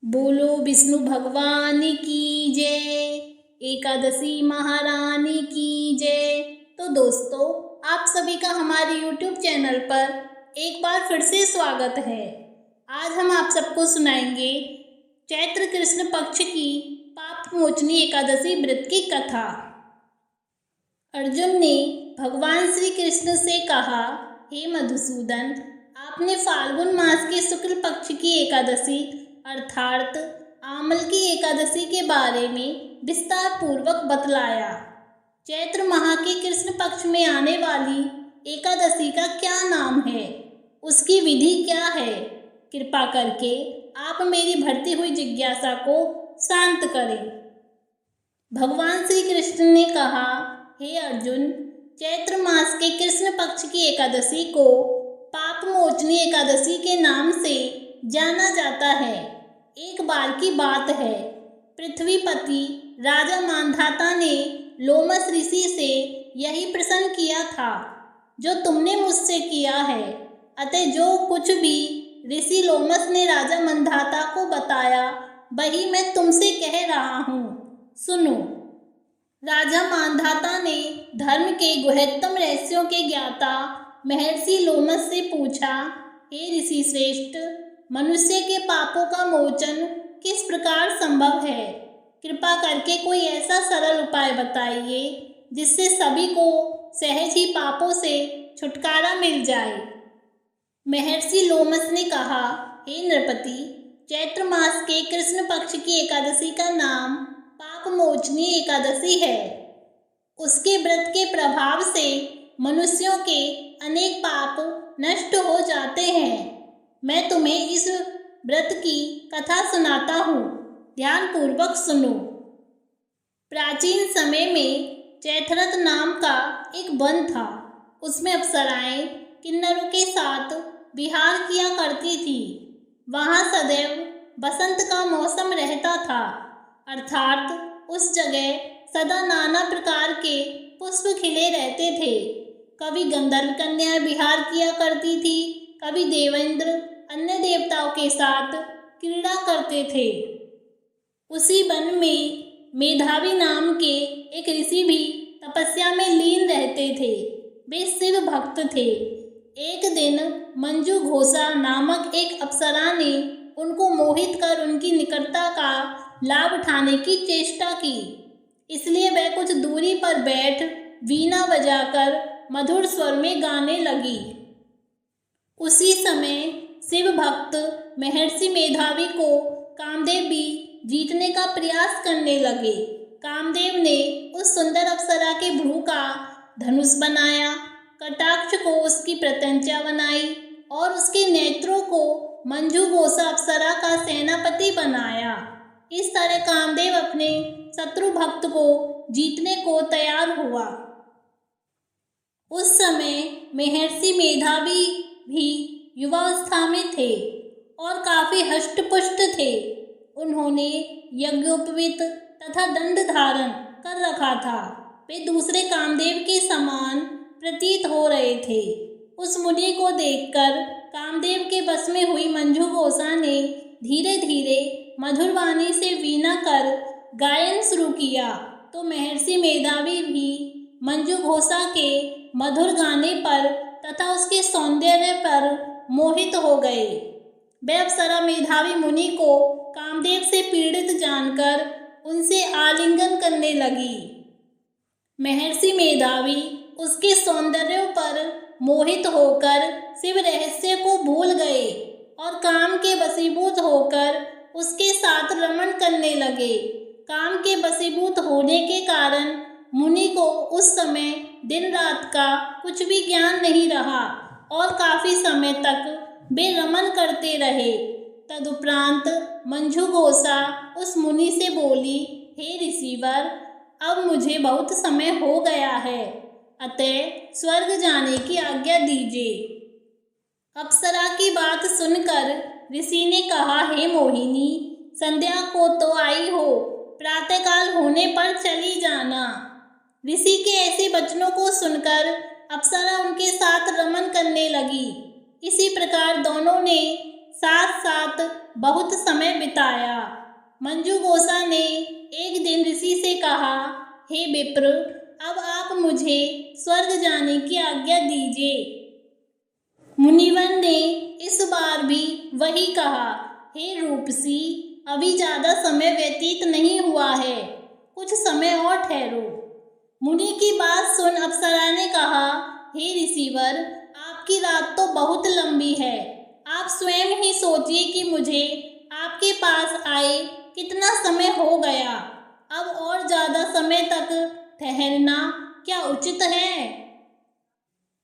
बोलो विष्णु भगवान की जय, एकादशी महारानी की जय। तो दोस्तों, आप सभी का हमारे YouTube चैनल पर एक बार फिर से स्वागत है। आज हम आप सबको सुनाएंगे चैत्र कृष्ण पक्ष की पाप मोचनी एकादशी व्रत की कथा। अर्जुन ने भगवान श्री कृष्ण से कहा, हे मधुसूदन, आपने फाल्गुन मास के शुक्ल पक्ष की एकादशी अर्थात आमल की एकादशी के बारे में विस्तार पूर्वक बतलाया। चैत्र माह के कृष्ण पक्ष में आने वाली एकादशी का क्या नाम है, उसकी विधि क्या है? कृपा करके आप मेरी बढ़ती हुई जिज्ञासा को शांत करें। भगवान श्री कृष्ण ने कहा, हे अर्जुन, चैत्र मास के कृष्ण पक्ष की एकादशी को पाप मोचनी एकादशी के नाम से जाना जाता है। एक बार की बात है, पृथ्वीपति राजा मांधाता ने लोमस ऋषि से यही प्रश्न किया था जो तुमने मुझसे किया है। अतः जो कुछ भी ऋषि लोमस ने राजा मांधाता को बताया वही मैं तुमसे कह रहा हूँ, सुनो। राजा मांधाता ने धर्म के गुह्यतम रहस्यों के ज्ञाता महर्षि लोमस से पूछा, हे ऋषि श्रेष्ठ, मनुष्य के पापों का मोचन किस प्रकार संभव है? कृपा करके कोई ऐसा सरल उपाय बताइए जिससे सभी को सहज ही पापों से छुटकारा मिल जाए। महर्षि लोमस ने कहा, हे नृपति, चैत्र मास के कृष्ण पक्ष की एकादशी का नाम पाप मोचनी एकादशी है। उसके व्रत के प्रभाव से मनुष्यों के अनेक पाप नष्ट हो जाते हैं। मैं तुम्हें इस व्रत की कथा सुनाता हूँ, ध्यान पूर्वक सुनो। प्राचीन समय में चैत्ररथ नाम का एक वन था। उसमें अप्सराएं किन्नरों के साथ विहार किया करती थी। वहाँ सदैव बसंत का मौसम रहता था, अर्थात उस जगह सदा नाना प्रकार के पुष्प खिले रहते थे। कभी गंधर्व कन्याएं विहार किया करती थी, कभी देवेंद्र अन्य देवताओं के साथ क्रीड़ा करते थे। उसी वन में मेधावी नाम के एक ऋषि भी तपस्या में लीन रहते थे। वे शिव भक्त थे। एक दिन मंजू घोषा नामक एक अप्सरा ने उनको मोहित कर उनकी निकटता का लाभ उठाने की चेष्टा की। इसलिए वह कुछ दूरी पर बैठ वीणा बजाकर मधुर स्वर में गाने लगी। उसी समय शिव भक्त महर्षि मेधावी को कामदेव भी जीतने का प्रयास करने लगे। कामदेव ने उस सुंदर अप्सरा के भ्रू का धनुष बनाया, कटाक्ष को उसकी प्रत्यंचा बनाई और उसके नेत्रों को मंजू घोषा अप्सरा का सेनापति बनाया। इस तरह कामदेव अपने शत्रु भक्त को जीतने को तैयार हुआ। उस समय महर्षि मेधावी भी युवावस्था में थे और काफी हष्टपुष्ट थे। उन्होंने यज्ञोपवीत तथा दंड धारण कर रखा था। वे दूसरे कामदेव के समान प्रतीत हो रहे थे। उस मुनि को देखकर कामदेव के बस में हुई मंजू घोषा ने धीरे धीरे मधुर वाणी से वीणा कर गायन शुरू किया, तो महर्षि मेधावी भी मंजू घोषा के मधुर गाने पर तथा उसके सौंदर्य पर मोहित हो गए। वह अप्सरा मेधावी मुनि को कामदेव से पीड़ित जानकर उनसे आलिंगन करने लगी। महर्षि मेधावी उसके सौंदर्य पर मोहित होकर शिव रहस्य को भूल गए और काम के वशीभूत होकर उसके साथ रमण करने लगे। काम के वशीभूत होने के कारण मुनि को उस समय दिन रात का कुछ भी ज्ञान नहीं रहा और काफी समय तक वे रमन करते रहे। तदुपरांत मंजू घोषा उस मुनि से बोली, हे ऋषिवर, अब मुझे बहुत समय हो गया है, अतः स्वर्ग जाने की आज्ञा दीजिए। अप्सरा की बात सुनकर ऋषि ने कहा, हे मोहिनी, संध्या को तो आई हो, प्रातःकाल होने पर चली जाना। ऋषि के ऐसे वचनों को सुनकर अप्सरा उनके साथ रमन करने लगी। इसी प्रकार दोनों ने साथ साथ बहुत समय बिताया। मंजुघोषा ने एक दिन ऋषि से कहा, हे विप्र, अब आप मुझे स्वर्ग जाने की आज्ञा दीजिए। मुनिवर ने इस बार भी वही कहा, हे रूपसी, अभी ज्यादा समय व्यतीत नहीं हुआ है, कुछ समय और ठहरो। मुनि की बात सुन अप्सरा ने कहा, हे ऋषिवर, आपकी रात तो बहुत लंबी है। आप स्वयं ही सोचिए कि मुझे आपके पास आए कितना समय हो गया। अब और ज्यादा समय तक ठहरना क्या उचित है?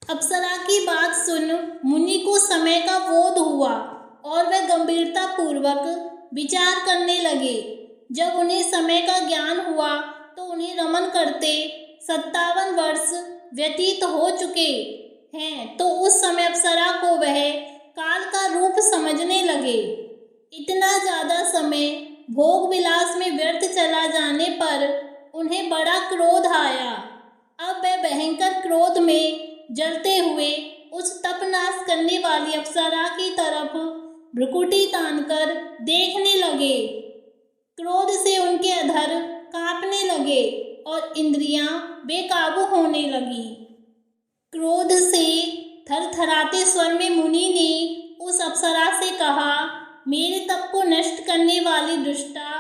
अप्सरा की बात सुन मुनि को समय का बोध हुआ और वह गंभीरता पूर्वक विचार करने लगे। जब उन्हें समय का ज्ञान हुआ तो उन्हें रमन करते 57 वर्ष व्यतीत हो चुके हैं, तो उस समय अप्सरा को वह काल का रूप समझने लगे। इतना ज्यादा समय भोग विलास में व्यर्थ चला जाने पर उन्हें बड़ा क्रोध आया। अब वह भयंकर क्रोध में जलते हुए उस तपनाश करने वाली अप्सरा की तरफ भ्रुकुटी तानकर देखने लगे। क्रोध से उनके अधर कांपने लगे और इंद्रियां बेकाबू होने लगी। क्रोध से थरथराते स्वर में मुनि ने उस अप्सरा से कहा, मेरे तप को नष्ट करने वाली दुष्टा,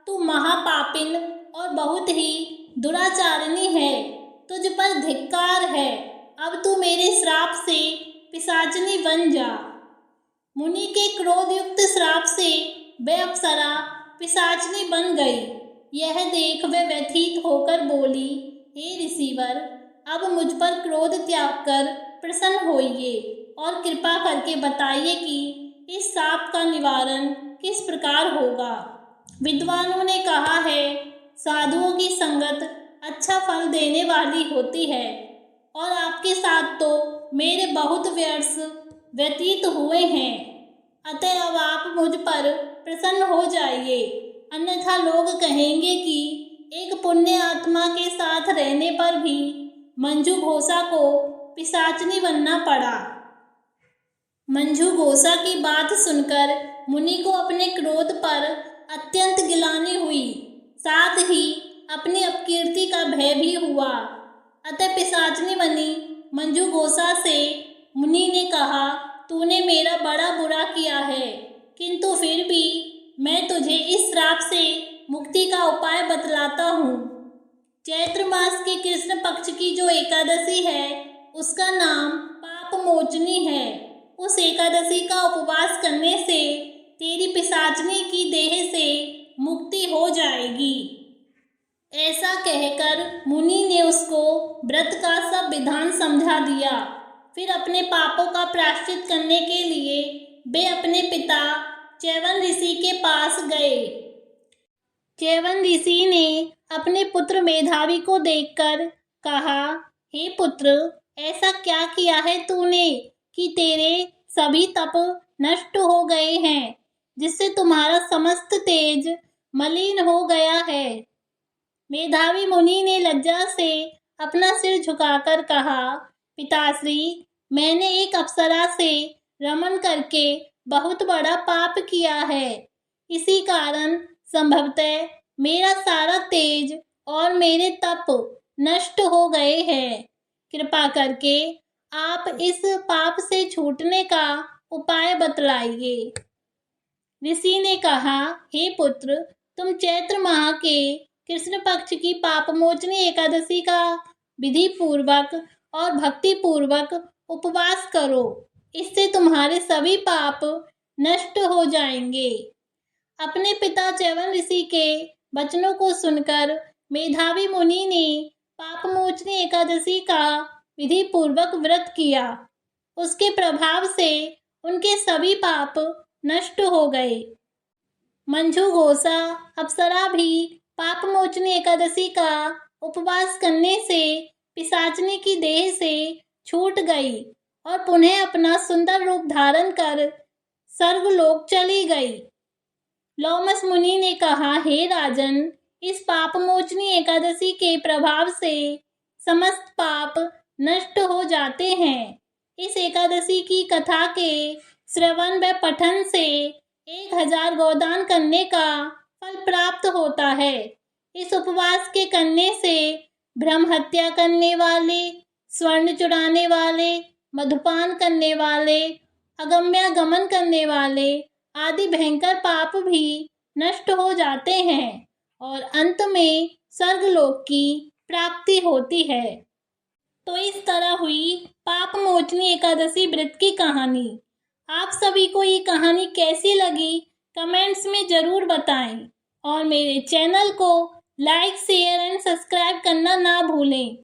तू महापापिन और बहुत ही दुराचारिणी है। तुझ पर धिक्कार है। अब तू मेरे श्राप से पिशाचिनी बन जा। मुनि के क्रोध युक्त श्राप से वह अप्सरा पिशाचिनी बन गई। यह देख वह व्यथित होकर बोली, हे ऋषिवर, अब मुझ पर क्रोध त्याग कर प्रसन्न होइए और कृपा करके बताइए कि इस श्राप का निवारण किस प्रकार होगा। विद्वानों ने कहा है, साधुओं की संगत अच्छा फल देने वाली होती है और आपके साथ तो मेरे बहुत वर्ष व्यतीत हुए हैं। अतः अब आप मुझ पर प्रसन्न हो जाइए, अन्यथा लोग कहेंगे कि एक पुण्य आत्मा के साथ रहने पर भी मंजुघोषा को पिशाचिनी बनना पड़ा। मंजुघोषा की बात सुनकर मुनि को अपने क्रोध पर अत्यंत गिलानी हुई, साथ ही अपनी अपकीर्ति का भय भी हुआ। अतः पिशाचिनी बनी मंजुघोषा से मुनि ने कहा, तूने मेरा बड़ा बुरा किया है, किंतु फिर भी मैं तुझे इस श्राप से मुक्ति का उपाय बतलाता हूँ। चैत्र मास के कृष्ण पक्ष की जो एकादशी है उसका नाम पाप मोचनी है। उस एकादशी का उपवास करने से तेरी पिशाचिनी की देह से मुक्ति हो जाएगी। ऐसा कहकर मुनि ने उसको व्रत का सब विधान समझा दिया। फिर अपने पापों का प्रायश्चित करने के लिए वे अपने पिता च्यवन ऋषि के पास गए। च्यवन ऋषि ने अपने पुत्र मेधावी को देखकर कहा, हे पुत्र, ऐसा क्या किया है तूने कि तेरे सभी तप नष्ट हो गए हैं, जिससे तुम्हारा समस्त तेज मलिन हो गया है। मेधावी मुनि ने लज्जा से अपना सिर झुकाकर कहा, पिताश्री, मैंने एक अप्सरा से रमन करके बहुत बड़ा पाप किया है। इसी कारण संभवतः मेरा सारा तेज और मेरे तप नष्ट हो गए हैं। कृपा करके आप इस पाप से छूटने का उपाय बतलाइए। ऋषि ने कहा, हे पुत्र, तुम चैत्र माह के कृष्ण पक्ष की पापमोचनी एकादशी का विधि पूर्वक और भक्ति पूर्वक उपवास करो। इससे तुम्हारे सभी पाप नष्ट हो जाएंगे। अपने पिता च्यवन ऋषि के वचनों को सुनकर मेधावी मुनि ने पापमोचनी एकादशी का विधि पूर्वक व्रत किया। उसके प्रभाव से उनके सभी पाप नष्ट हो गए। मंजुघोषा अप्सरा भी पापमोचनी एकादशी का उपवास करने से पिशाचिनी की देह से छूट गई और पुनः अपना सुंदर रूप धारण कर स्वर्गलोक चली गई। लोमस मुनि ने कहा, हे राजन, इस पापमोचनी एकादशी के प्रभाव से समस्त पाप नष्ट हो जाते हैं। इस एकादशी की कथा के श्रवण व पठन से 1000 गोदान करने का फल प्राप्त होता है। इस उपवास के करने से ब्रह्म हत्या करने वाले, स्वर्ण चुराने वाले, मधुपान करने वाले, अगम्यागमन करने वाले आदि भयंकर पाप भी नष्ट हो जाते हैं और अंत में स्वर्गलोक की प्राप्ति होती है। तो इस तरह हुई पाप मोचनी एकादशी व्रत की कहानी। आप सभी को ये कहानी कैसी लगी कमेंट्स में जरूर बताएं और मेरे चैनल को लाइक, शेयर एंड सब्सक्राइब करना ना भूलें।